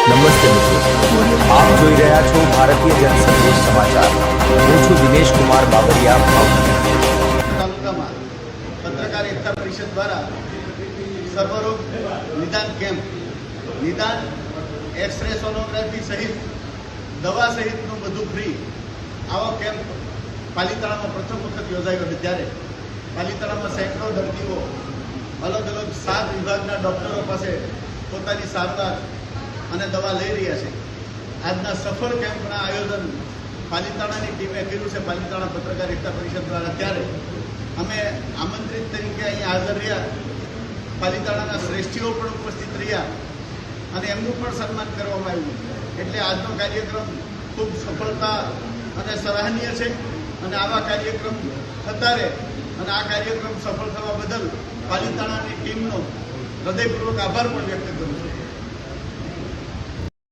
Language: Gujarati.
નમસ્તે મિત્રો, આપ જોઈ રહ્યા છો ભારતીય જનસંદેશ સમાચાર. હું છું દિનેશ કુમાર બાબરિયા, ભાવનગર. તાલુકામાં પત્રકાર એકતા પરિષદ દ્વારા સર્વરોગ નિદાન કેમ્પ, નિદાન, એક્સરે, સોનોગ્રાફી સહિત દવા સહિતનું બધું ફ્રી આવો કેમ્પ પાલિતાણામાં પ્રથમ વખત યોજાયો છે. ત્યારે પાલિતાણામાં સેંકડો દર્દીઓ અલગ અલગ 7 વિભાગના ડૉક્ટરો પાસે પોતાની સારવાર અને દવા લઈ રહ્યા છે. આજના સફળ કેમ્પના આયોજન પાલિતાણાની ટીમે કર્યું છે, પાલિતાણા પત્રકાર એકતા પરિષદ દ્વારા. ત્યારે અમે આમંત્રિત તરીકે અહીં હાજર રહ્યા. પાલિતાણાના શ્રેષ્ઠીઓ પણ ઉપસ્થિત રહ્યા અને એમનું પણ સન્માન કરવામાં આવ્યું. એટલે આજનો કાર્યક્રમ ખૂબ સફળતા અને સરાહનીય છે અને આવા કાર્યક્રમ થતા રહે અને આ કાર્યક્રમ સફળ થવા બદલ પાલિતાણાની ટીમનો હૃદયપૂર્વક આભાર પણ વ્યક્ત કરું છું.